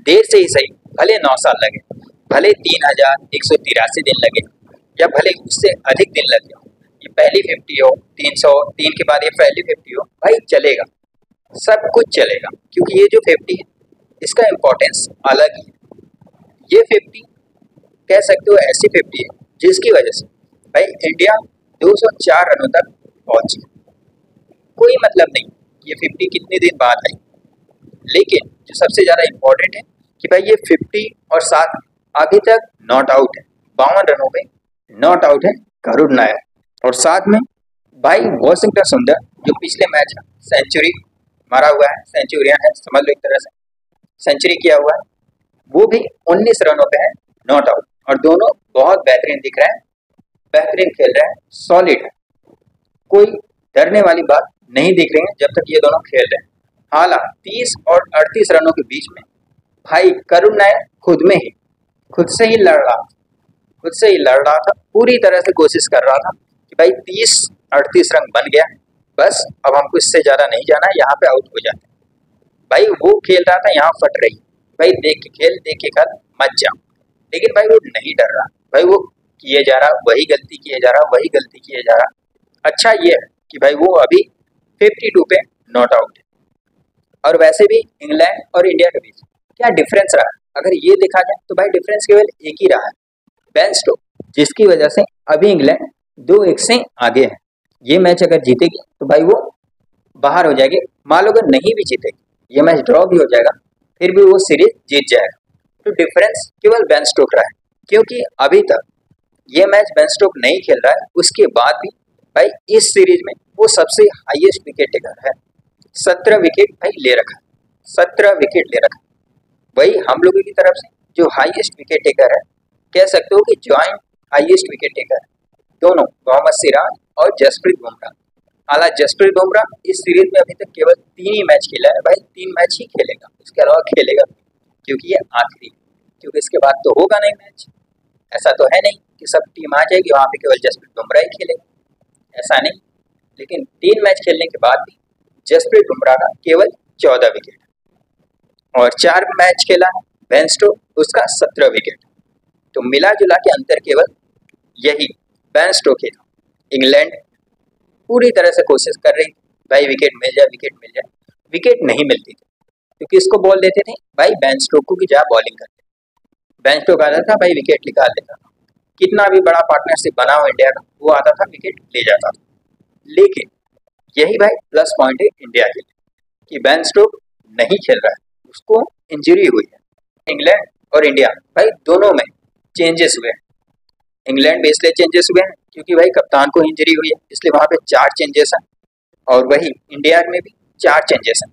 देर से ही सही, भले 9 साल लगे, भले 3183 दिन लगे, या भले उससे अधिक दिन लगे, ये पहली 50 हो, 303 के बाद ये पहली 50 हो, भाई चलेगा, सब कुछ चलेगा, क्योंकि ये जो 50 है इसका इम्पोर्टेंस अलग ही है। ये 50 कह सकते हो ऐसी 50 है जिसकी वजह से भाई इंडिया 204 रनों तक पहुंची। कोई मतलब नहीं ये 50 कितने दिन बाद आई, लेकिन जो सबसे ज़्यादा इम्पोर्टेंट है कि भाई ये 50 और साथ आगे तक नॉट आउट है, 52 रनों पे नॉट आउट है करुण नायर, और साथ में भाई वॉशिंगटन सुंदर जो पिछले मैच सेंचुरी मारा हुआ है, सेंचुरियन है समझ लो एक तरह से, सेंचुरी किया हुआ है, वो भी 19 रनों पे है नॉट आउट, और दोनों बहुत बेहतरीन दिख रहे हैं, बेहतरीन खेल रहे हैं, सॉलिड है, कोई डरने वाली बात नहीं दिख रही है जब तक ये दोनों खेल रहे हैं। हालांकि 30 और 38 रनों के बीच में भाई करुण नायर खुद से ही लड़ रहा था, पूरी तरह से कोशिश कर रहा था कि भाई 30-38 रन बन गया, बस अब हमको इससे ज़्यादा नहीं जाना, यहाँ पे आउट हो जाते। भाई वो खेल रहा था, यहाँ फट रही, भाई देख के खेल, देख के कर, मत जाओ, लेकिन भाई वो नहीं डर रहा, भाई वो किए जा रहा, वही गलती किए जा रहा। अच्छा ये है कि भाई वो अभी 52 पे नॉट आउट है। और वैसे भी इंग्लैंड और इंडिया के बीच क्या डिफरेंस रहा, अगर ये देखा जाए तो भाई डिफरेंस केवल एक ही रहा है, बेन स्टोक, जिसकी वजह से अभी इंग्लैंड 2-1 से आगे है। ये मैच अगर जीतेगी तो भाई वो बाहर हो जाएगी, मान लो अगर नहीं भी जीतेगी, ये मैच ड्रॉ भी हो जाएगा, फिर भी वो सीरीज जीत जाएगा। तो डिफरेंस केवल बेन स्टोक रहा है, क्योंकि अभी तक ये मैच बेन स्टोक नहीं खेल रहा है, उसके बाद भी भाई इस सीरीज में वो सबसे हाईएस्ट विकेट टेकर है, 17 विकेट भाई ले रखा है, 17 विकेट ले रखा है। वही हम लोगों की तरफ से जो हाईएस्ट विकेट टेकर है, कह सकते हो कि ज्वाइंट हाईएस्ट विकेट टेकर है, दोनों मोहम्मद सिराज और जसप्रीत बुमराह। हालांकि जसप्रीत बुमराह इस सीरीज में अभी तक केवल 3 ही मैच खेला है, भाई 3 मैच ही खेलेगा, उसके अलावा खेलेगा क्योंकि ये आखिरी, क्योंकि इसके बाद तो होगा नहीं मैच, ऐसा तो है नहीं कि सब टीम आ जाएगी वहाँ पे केवल जसप्रीत बुमराह ही खेलेगा, ऐसा नहीं। लेकिन 3 मैच खेलने के बाद भी जसप्रीत बुमराह का केवल 14 विकेट, और 4 मैच खेला है बेन स्टोक, उसका 17 विकेट, तो मिला जुला के अंतर केवल यही बेन स्टोक ही था। इंग्लैंड पूरी तरह से कोशिश कर रही थी भाई विकेट मिल जाए, विकेट नहीं मिलती थी, क्योंकि इसको बॉल देते थे भाई बेन स्टोक को कि जा बॉलिंग करते, बेन स्टोक आता था भाई विकेट निकाल देता था, कितना भी बड़ा पार्टनरशिप बना हो इंडिया का, वो आता था विकेट ले जाता था। लेकिन यही भाई प्लस पॉइंट है इंडिया के लिए कि बेन स्टोक नहीं खेल रहा है, उसको इंजरी हुई है। इंग्लैंड और इंडिया भाई दोनों में चेंजेस हुए हैं, इंग्लैंड में इसलिए चेंजेस हुए हैं क्योंकि भाई कप्तान को इंजरी हुई है, इसलिए वहाँ पे 4 चेंजेस हैं, और वही इंडिया में भी 4 चेंजेस हैं।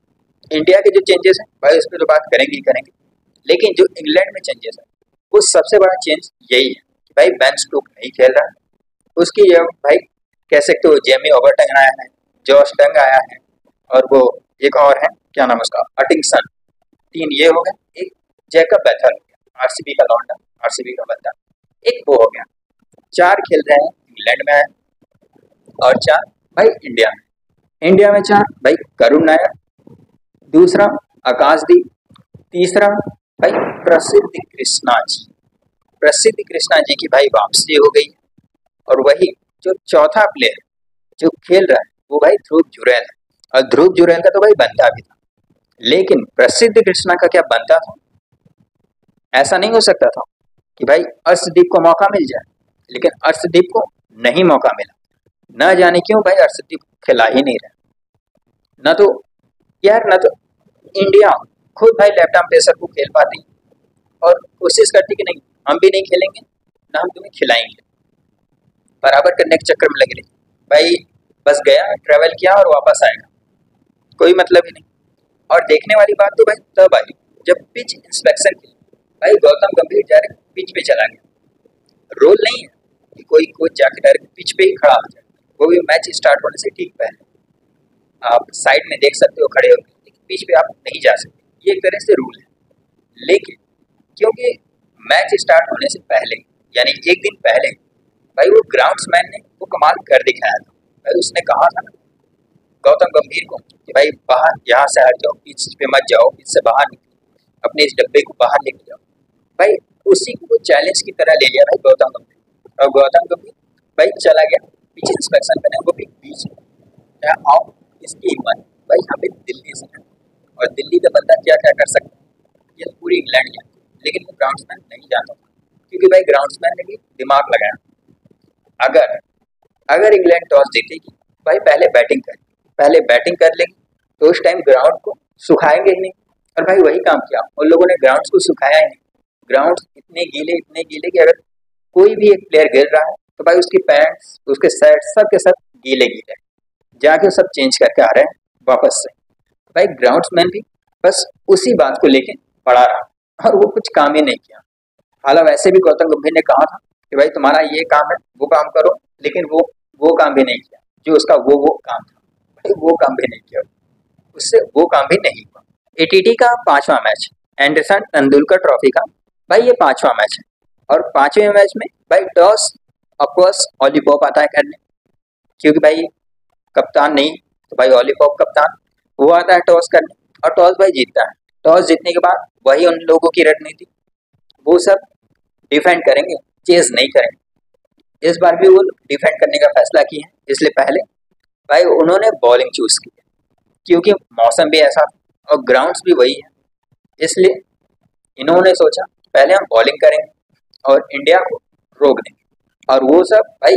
इंडिया के जो चेंजेस हैं भाई उस पर तो बात करेंगे, लेकिन जो इंग्लैंड में चेंजेस है वो सबसे बड़ा चेंज यही है कि भाई बेन स्टोक नहीं खेल रहा है, उसकी भाई कह सकते हो जेमी ओबर्टन आया है, जॉश डंग आया है, और वो एक और है, क्या नाम उसका, हटिंगसन, 3 ये हो गए, एक जैकब बैथल हो गया, आरसीबी का लौंडा, आरसीबी का बंदा, एक वो हो गया, 4 खेल रहे हैं इंग्लैंड में आए, और 4 भाई इंडिया में 4 भाई करुण नायर, दूसरा आकाशदीप, तीसरा भाई प्रसिद्ध कृष्णा जी की भाई वापसी हो गई, और वही जो चौथा प्लेयर जो खेल रहा है वो भाई ध्रुव जुरैल है, और ध्रुव जुरैल का तो भाई बनता भी था, लेकिन प्रसिद्ध कृष्णा का क्या बनता था, ऐसा नहीं हो सकता था कि भाई अर्शदीप को मौका मिल जाए, लेकिन अर्शदीप को नहीं मौका मिला, न जाने क्यों भाई अर्शदीप खिला ही नहीं रहा, न तो इंडिया खुद भाई लेफ्ट आर्म पेसर को खेल पाती और कोशिश करती कि नहीं हम भी नहीं खेलेंगे, ना हम तुम्हें खिलाएंगे, बराबर करने के चक्कर में लगे रही, भाई बस गया, ट्रैवल किया और वापस आएगा, कोई मतलब ही नहीं। और देखने वाली बात तो भाई तब आई जब पिच इंस्पेक्शन की भाई गौतम गंभीर डायरेक्ट पिच पे चला गया, रोल नहीं है कि कोई कोच जाके डायरेक्ट पिच पे ही खड़ा हो जाए, वो भी मैच स्टार्ट होने से ठीक पहले, आप साइड में देख सकते हो खड़े होकर, लेकिन पिच पे आप नहीं जा सकते, ये एक तरह से रूल है। लेकिन क्योंकि मैच स्टार्ट होने से पहले यानी एक दिन पहले भाई वो ग्राउंड्समैन ने वो कमाल कर दिखाया था, भाई उसने कहा था गौतम गंभीर को कि भाई बाहर यहाँ से हट जाओ, पिच पे मत जाओ, पिच से बाहर निकलो, अपने इस डब्बे को बाहर लेके जाओ। भाई उसी को चैलेंज की तरह ले लिया भाई गौतम गंभीर। और गौतम गंभीर भाई चला गया पीछे इंस्पेक्शन करने, वो भी बीच में। क्या आओ इसकी हिम्मत भाई, यहाँ पे दिल्ली से है और दिल्ली का बंदा क्या क्या कर सकता है ये पूरी इंग्लैंड जानती है, लेकिन वो ग्राउंड्समैन नहीं जानता था, क्योंकि भाई ग्राउंड्समैन ने भी दिमाग लगाया। अगर अगर इंग्लैंड टॉस जीतेगी भाई पहले बैटिंग कर लेगी, तो उस टाइम ग्राउंड को सुखाएंगे ही नहीं। और भाई वही काम किया उन लोगों ने, ग्राउंड्स को सुखाया ही नहीं। ग्राउंड इतने गीले कि अगर कोई भी एक प्लेयर गिर रहा है तो भाई उसकी पैंट्स उसके शर्ट सब के सब गीले गीले, जाके सब चेंज करके आ रहे हैं वापस से। भाई ग्राउंड्समैन भी बस उसी बात को लेके पड़ा रहा और वो कुछ काम ही नहीं किया। हालांकि वैसे भी गौतम गंभीर ने कहा था कि भाई तुम्हारा ये काम है वो काम करो, लेकिन वो काम भी नहीं किया जो उसका वो काम था। भाई वो काम भी नहीं किया, उससे वो काम भी नहीं हुआ। एटीटी का 5वां मैच, एंडरसन तेंदुलकर ट्रॉफी का भाई ये 5वां मैच है। और 5वें मैच में भाई टॉस ऑफकोर्स ऑली पॉप आता है करने, क्योंकि भाई कप्तान नहीं तो भाई ऑली पॉप कप्तान, वो आता है टॉस करने और टॉस भाई जीतता है। टॉस जीतने के बाद वही उन लोगों की रणनीति, वो सब डिफेंड करेंगे, चेज नहीं करेंगे। इस बार भी वो डिफेंड करने का फैसला किए हैं, इसलिए पहले भाई उन्होंने बॉलिंग चूज की, क्योंकि मौसम भी ऐसा और ग्राउंड्स भी वही है, इसलिए इन्होंने सोचा पहले हम बॉलिंग करेंगे और इंडिया को रोक देंगे। और वो सब भाई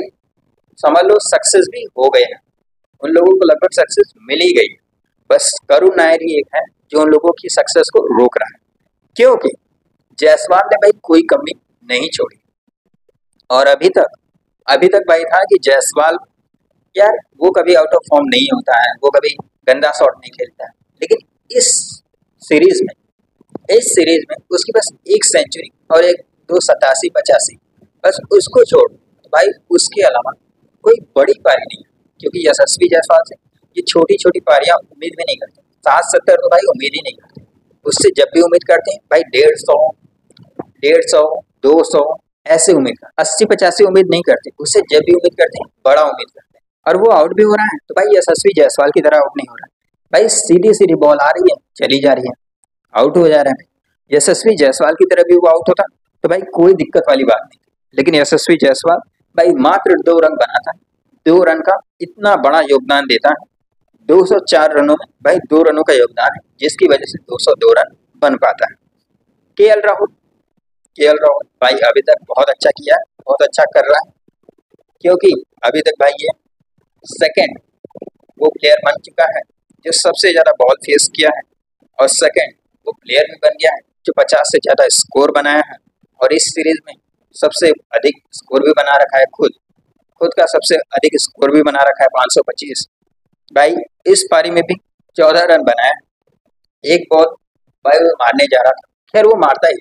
समझ लो सक्सेस भी हो गए हैं, उन लोगों को लगभग सक्सेस मिल ही गई। बस करुण नायर ही एक है जो उन लोगों की सक्सेस को रोक रहा है, क्योंकि जायसवाल ने भाई कोई कमी नहीं छोड़ी। और अभी तक भाई था कि जायसवाल यार वो कभी आउट ऑफ फॉर्म नहीं होता है, वो कभी गंदा शॉट नहीं खेलता है, लेकिन इस सीरीज में उसकी बस 1 सेंचुरी और एक 2 87-85, बस उसको छोड़ भाई उसके अलावा कोई बड़ी पारी नहीं है। क्योंकि यशस्वी जायसवाल से ये छोटी छोटी पारियां उम्मीद भी नहीं करते, 60-70 तो भाई उम्मीद ही नहीं करते। उससे जब भी उम्मीद करते हैं भाई 150, 200 ऐसे उम्मीद कर, 80-85 उम्मीद नहीं करते। उससे जब भी उम्मीद करते हैं बड़ा उम्मीद करते हैं, और वो आउट भी हो रहा है तो भाई यशस्वी जायसवाल की तरह आउट नहीं हो रहा है। भाई सीधी सीधी बॉल आ रही है चली जा रही है, आउट हो जा रहा है। यशस्वी जायसवाल की तरह भी वो आउट होता तो भाई कोई दिक्कत वाली बात नहीं, लेकिन यशस्वी जायसवाल भाई मात्र 2 रन बनाता है, 2 रन का इतना बड़ा योगदान देता है। 204 रनों में भाई 2 रनों का योगदान है, जिसकी वजह से 202 रन बन पाता है। केएल राहुल भाई अभी तक बहुत अच्छा किया है, बहुत अच्छा कर रहा है, क्योंकि अभी तक भाई ये सेकंड वो प्लेयर बन चुका है जो सबसे ज़्यादा बॉल फेस किया है, और सेकंड वो प्लेयर भी बन गया है जो 50 से ज़्यादा स्कोर बनाया है। और इस सीरीज में सबसे अधिक स्कोर भी बना रखा है, खुद का सबसे अधिक स्कोर भी बना रखा है 525। भाई इस पारी में भी 14 रन बनाया, एक बॉल भाई वो मारने जा रहा था, खैर वो मारता ही,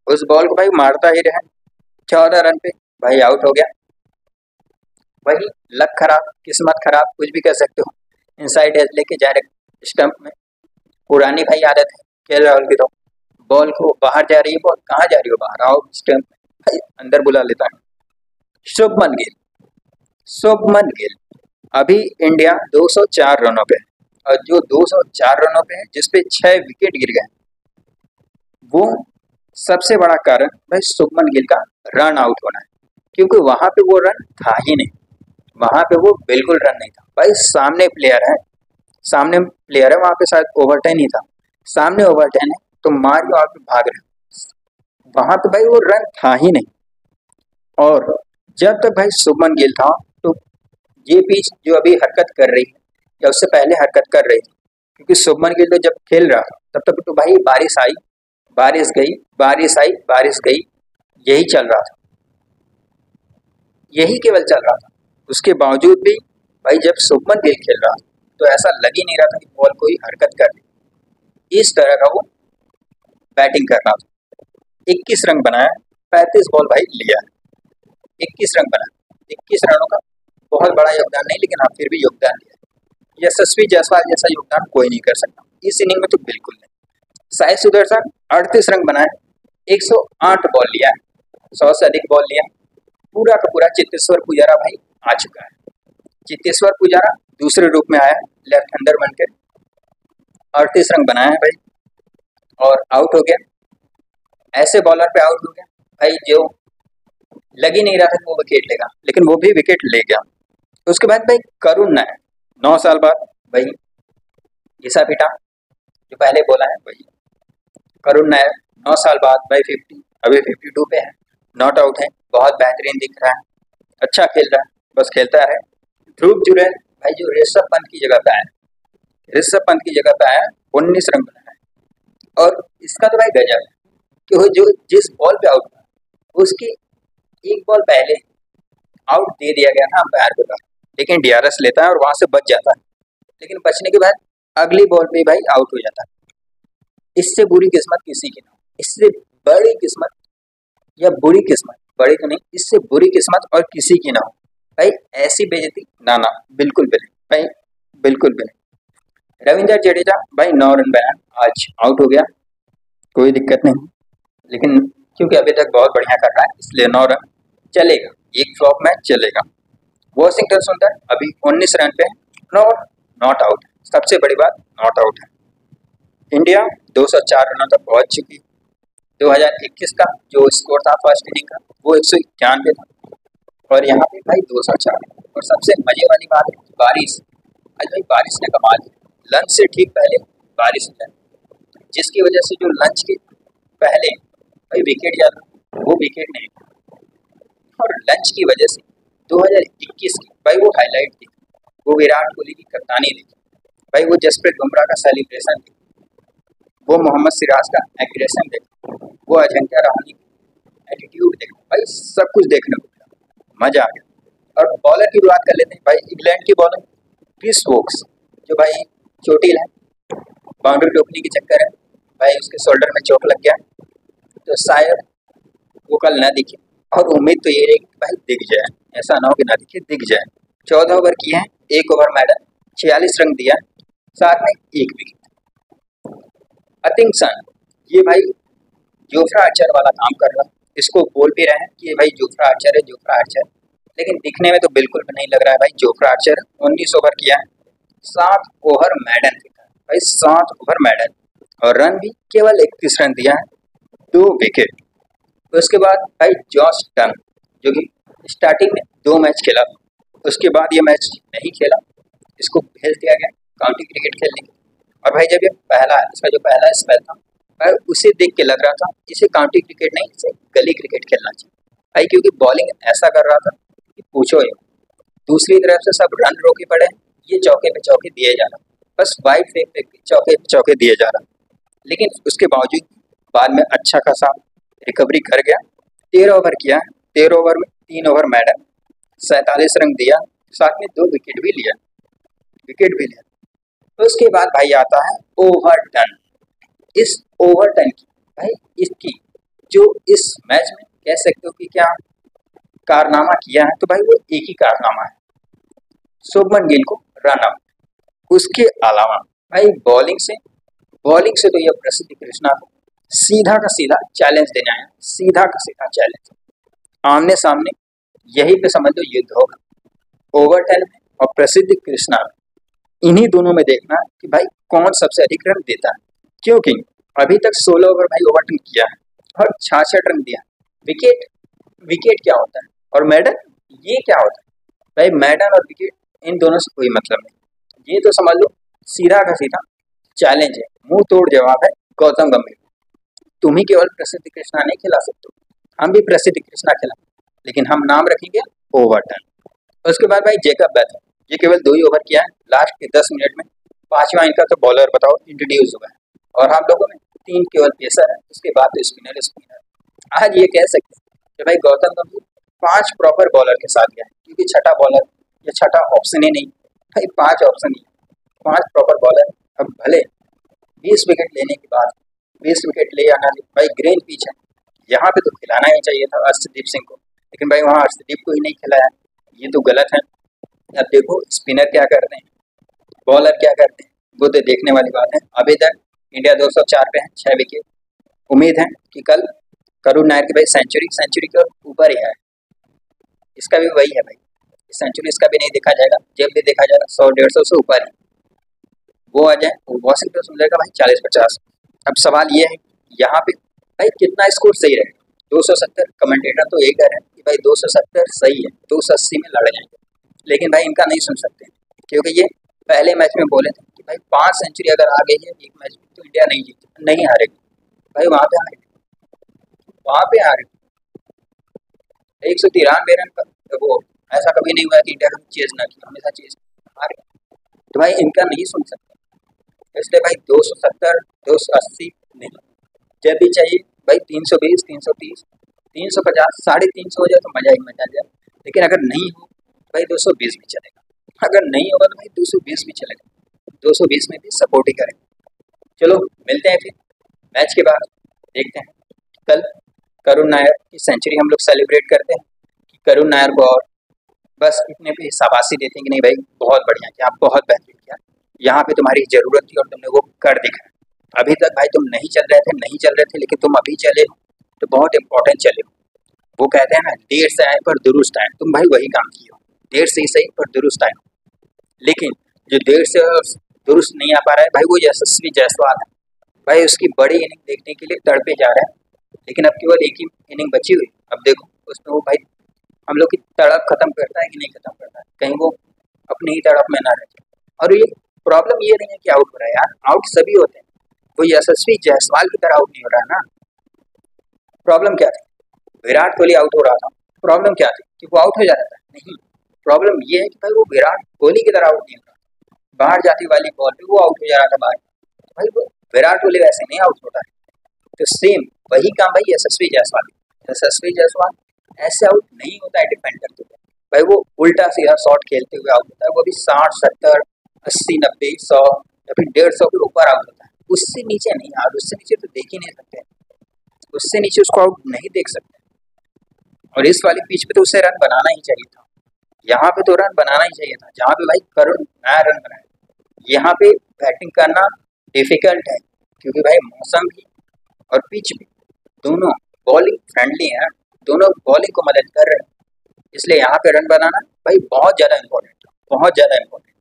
उस बॉल को भाई मारता ही रहा, 14 रन पे भाई आउट हो गया। वही लक खराब, किस्मत खराब, कुछ भी कह सकते हो। इनसाइड एज लेके डायरेक्ट स्टंप में, पुरानी भाई आदत है केएल राहुल की, तो बॉल को बाहर जा रही है, बॉल कहाँ जा रही हो बाहर, आओ स्टंप में, भाई अंदर बुला लेता है। शुभमन गिल अभी इंडिया 204 रनों पे है, और जो 204 रनों पे है जिसपे 6 विकेट गिर गए, वो सबसे बड़ा कारण भाई शुभमन गिल का रन आउट होना है, क्योंकि वहां पे वो रन था ही नहीं, वहां पे वो बिल्कुल रन नहीं था। भाई सामने प्लेयर है वहां पे, शायद ओवर 10 ही था, सामने ओवर 10 है तो मारियो आप भाग रहे, वहां पे भाई वो रन था ही नहीं। और जब तक भाई शुभमन गिल था तो ये पिच जो अभी हरकत कर रही है या उससे पहले हरकत कर रही थी, क्योंकि शुभमन गिल तो जब खेल रहा था तब तक तो भाई बारिश आई, बारिश गई, बारिश आई, बारिश गई, यही चल रहा था, यही केवल चल रहा था। उसके बावजूद भी भाई जब शुभमन गिल खेल रहा था तो ऐसा लग ही नहीं रहा था कि बॉल कोई हरकत कर रही, इस तरह का वो बैटिंग कर रहा था। 21 रन बनाया, 35 बॉल भाई लिया, 21 रन बनाया, 21 रनों का बहुत बड़ा योगदान नहीं, लेकिन हाँ फिर भी योगदान दिया। यशस्वी जायसवाल जैसा योगदान कोई नहीं कर सकता इस इनिंग में, तो बिल्कुल नहीं। साई सुदर्शन 38 रन बनाए, 108 बॉल लिया है, 100 से अधिक बॉल लिया। पूरा का पूरा चेतेश्वर पुजारा भाई आ चुका है, चेतेश्वर पुजारा दूसरे रूप में आया लेफ्ट हैंडर बनकर, 38 रन बनाए हैं भाई। और आउट हो गया, ऐसे बॉलर पे आउट हो गया भाई जो लग ही नहीं रहा था कि वो विकेट लेगा, लेकिन वो भी विकेट ले गया। उसके बाद भाई करुण नायर 9 साल बाद भाई घिसा पिटा, जो पहले बोला है भाई करुण नायर 9 साल बाद भाई 50, अभी 52 पे है, नॉट आउट है, बहुत बेहतरीन दिख रहा है, अच्छा खेल रहा है, बस खेलता रहे। ध्रुव जुरैल भाई जो ऋषभ पंत की जगह पे आया, ऋषभ पंत की जगह पे आया, 19 रन बनाया। और इसका तो भाई गजब है कि वो जो जिस बॉल पे आउट हुआ उसकी एक बॉल पहले आउट दे दिया गया था अंपायर के द्वारा, लेकिन डीआरएस लेता है और वहां से बच जाता है, लेकिन बचने के बाद अगली बॉल पे भाई आउट हो जाता है। इससे बुरी किस्मत किसी की ना हो, इससे बड़ी किस्मत या बुरी किस्मत, बड़ी तो नहीं, इससे बुरी किस्मत और किसी की ना हो भाई। ऐसी बेइज्जती ना ना, बिल्कुल भी नहीं भाई, बिल्कुल भी नहीं। रविंद्र जडेजा भाई 9 रन बनाया, आज आउट हो गया, कोई दिक्कत नहीं, लेकिन क्योंकि अभी तक बहुत बढ़िया कर रहा है इसलिए 9 रन चलेगा, एक फ्लॉप मैच चलेगा। वॉशिंगटन सुंदर अभी 19 रन पे और नॉट आउट है, सबसे बड़ी बात नॉट आउट है। इंडिया 204 रनों तक पहुंच चुकी। 2021 का जो स्कोर था फर्स्ट इनिंग का वो 191 था, और यहाँ पे भाई 204। और सबसे मजे वाली बात है बारिश, आज भाई बारिश ने कमाल किया, लंच से ठीक पहले बारिश हो जाए, जिसकी वजह से जो लंच के पहले भाई विकेट जाता वो विकेट नहीं, और लंच की वजह से 2021 की भाई वो हाईलाइट थी, वो विराट कोहली की कप्तानी थी भाई, वो जसप्रीत बुमराह का सेलिब्रेशन थी, वो मोहम्मद सिराज का एग्रेशन देखा, वो अजिंक्य रहाणे की एटीट्यूड देखा, भाई सब कुछ देखने को मिला, मजा आ गया। और बॉलर की बात कर लेते हैं भाई, इंग्लैंड की बॉलर क्रिस वोक्स जो भाई चोटिल है, बाउंड्री टोकने के चक्कर है भाई उसके शोल्डर में चोट लग गया, तो शायद वो कल ना दिखे, और उम्मीद तो ये रहेगी कि भाई दिख जाए, ऐसा ना हो कि ना दिखे, दिख जाए। 14 ओवर किए हैं, 1 ओवर मैडन, 46 रन दिया, साथ में 1 विकेट। अथिंगसन ये भाई जोफ्रा आर्चर वाला काम कर रहा है, इसको बोल भी रहे हैं कि ये भाई जोफ्रा आर्चर है, जोफ्रा आर्चर, लेकिन दिखने में तो बिल्कुल भी नहीं लग रहा है भाई जोफ्रा आर्चर। 19 ओवर किया है, 7 ओवर मैडन भाई, 7 ओवर मैडन, और रन भी केवल 31 रन दिया है, 2 विकेट। तो उसके बाद भाई जॉश टन जो कि स्टार्टिंग में 2 मैच खेला, उसके बाद ये मैच नहीं खेला, इसको भेज दिया गया काउंटी क्रिकेट खेलने के। और भाई जब ये इसका जो पहला स्पेल था भाई उसे देख के लग रहा था इसे काउंटी क्रिकेट नहीं, इसे गली क्रिकेट खेलना चाहिए भाई, क्योंकि बॉलिंग ऐसा कर रहा था कि पूछो ही। दूसरी तरफ से सब रन रोके पड़े, ये चौके पे चौके दिए जा रहा, बस वाइड फेंक फेंक के चौके पे चौके दिए जा रहा, लेकिन उसके बावजूद बाद में अच्छा खासा रिकवरी कर गया। 13 ओवर किया, 13 ओवर में 3 ओवर मैडन, 47 रन दिया, साथ में 2 विकेट भी लिया, विकेट भी लिया। तो उसके बाद भाई आता है ओवरटन। इस ओवरटन की भाई इसकी जो इस मैच में कह सकते हो कि क्या कारनामा किया है, तो भाई वो एक ही कारनामा है, शुभमन गिल को रन आउट। उसके अलावा भाई बॉलिंग से तो यह प्रसिद्ध कृष्णा को सीधा का सीधा चैलेंज देना है, सीधा का सीधा चैलेंज, आमने सामने, यही पे समझ लो युद्ध होगा ओवरटन में और प्रसिद्ध कृष्णा में। इन्हीं दोनों में देखना कि भाई कौन सबसे अधिक रन देता है, क्योंकि अभी तक 16 ओवर भाई ओवरटन किया है और 66 रन दिया। विकेट विकेट क्या होता है और मैडन ये क्या होता है भाई, मैडन और विकेट इन दोनों से कोई मतलब नहीं, ये तो समझ लो सीधा का सीधा चैलेंज है, मुंह तोड़ जवाब है गौतम गंभीर। तुम ही केवल प्रसिद्ध कृष्णा नहीं खिला सकते, हम भी प्रसिद्ध कृष्णा खिला, लेकिन हम नाम रखेंगे ओवरटन। उसके बाद भाई जेकब बैथम, ये केवल 2 ही ओवर किया है, लास्ट के 10 मिनट में 5वां इनका तो बॉलर बताओ इंट्रोड्यूस हुआ है, और हम लोगों में 3 केवल पेसर है, उसके बाद तो स्पिनर। आज ये कह सकते हैं कि भाई गौतम गंभीर 5 प्रॉपर बॉलर के साथ गया है, क्योंकि छठा बॉलर या छठा ऑप्शन ही नहीं भाई, 5 ऑप्शन ही, 5 प्रॉपर बॉलर। अब भले 20 विकेट लेने के बाद 20 विकेट ले आना भाई, ग्रीन पिच है, यहाँ पे तो खिलाना ही चाहिए था अर्शदीप सिंह को, लेकिन भाई वहाँ अर्शदीप को ही नहीं खिलाया, ये तो गलत है। अब देखो स्पिनर क्या करते हैं, बॉलर क्या करते हैं, वो तो देखने वाली बात है। अभी तक इंडिया 204 पे है, 6 विकेट, उम्मीद है कि कल करुण नायर की भाई सेंचुरी के ऊपर ही है, इसका भी वही है भाई, सेंचुरी इसका भी नहीं देखा जाएगा, जब भी देखा जाएगा 100-150 से ऊपर ही वो आ जाए। वॉशिंगटन सुंदर का भाई 40-50, अब सवाल ये है यहाँ पे भाई कितना स्कोर सही रहेगा। 270 कमेंटेटर तो यही कह रहे हैं कि भाई 270 सही है, 280 में लड़ जाएंगे, लेकिन भाई इनका नहीं सुन सकते क्योंकि ये पहले मैच में बोले थे कि भाई 5 सेंचुरी अगर आ गई है एक मैच में तो इंडिया नहीं हारेगी। भाई वहाँ पे हारेगी 193 रन पर, तो वो ऐसा कभी नहीं हुआ कि इंडिया ने चेज ना किया, हमेशा चेज हार गया। तो भाई इनका नहीं सुन सकते, इसलिए भाई 270 280 नहीं, जब भी चाहिए भाई 320 330 350 350 हो जाए तो मजा ही मजा आ जाए, लेकिन अगर नहीं हो तो भाई 220 भी चलेगा, अगर नहीं होगा तो भाई 220 भी चलेगा, 220 में भी सपोर्ट ही करेंगे। चलो मिलते हैं फिर मैच के बाद, देखते हैं कल करुण नायर की सेंचुरी हम लोग सेलिब्रेट करते हैं कि करुण नायर को और बस इतने पे शाबाशी देते हैं कि नहीं भाई बहुत बढ़िया किया, आप बहुत बेहतरीन किया, यहाँ पे तुम्हारी ज़रूरत थी और तुमने वो कर दिखाया। अभी तक भाई तुम नहीं चल रहे थे लेकिन तुम अभी चले हो तो बहुत इंपॉर्टेंट चले हो। वो कहते हैं ना देर से आए पर दुरुस्त आए, तुम भाई वही काम किए हो, देर से ही सही पर दुरुस्त आए। लेकिन जो देर से दुरुस्त नहीं आ पा रहा है भाई वो यशस्वी जायसवाल है, भाई उसकी बड़ी इनिंग देखने के लिए तड़पे जा रहे हैं, लेकिन अब केवल एक ही इनिंग बची हुई। अब देखो उसमें वो भाई हम लोग की तड़प खत्म करता है कि नहीं खत्म करता है, कहीं वो अपनी ही तड़प में ना रह जाए। और ये प्रॉब्लम ये नहीं है कि आउट हो रहा है यार, आउट सभी होते हैं, वो यशस्वी जायसवाल की तरह आउट नहीं हो रहा है ना। प्रॉब्लम क्या थी, विराट कोहली आउट हो रहा था, प्रॉब्लम क्या थी कि वो आउट हो जाता था, नहीं, प्रॉब्लम ये है कि भाई वो विराट कोहली की तरह आउट नहीं हो रहा, बाहर जाती वाली बॉल पे वो आउट हो जा रहा था बाहर, भाई वो विराट कोहली वैसे नहीं आउट होता है। तो सेम वही काम भाई यशस्वी जायसवाल ऐसे आउट नहीं होता है डिफेंड करते हुए, भाई वो उल्टा सीधा शॉट खेलते हुए आउट होता है, वो भी 60 70 80 90 100 या फिर 150 के ऊपर आउट होता है, उससे नीचे नहीं, आउट उससे नीचे तो देख ही नहीं सकते, उससे नीचे उसको आउट नहीं देख सकते। और इस वाली पिच पे तो उसे रन बनाना ही चाहिए था, यहाँ पे तो रन बनाना ही चाहिए था, जहाँ पे भाई करुण नया रन बनाया। यहाँ पे बैटिंग करना डिफिकल्ट है क्योंकि भाई मौसम भी और पिच भी दोनों बॉलिंग फ्रेंडली हैं, दोनों बॉलिंग को मदद कर रहे हैं, इसलिए यहाँ पे रन बनाना भाई बहुत ज़्यादा इम्पोर्टेंट है, बहुत ज़्यादा इम्पोर्टेंट।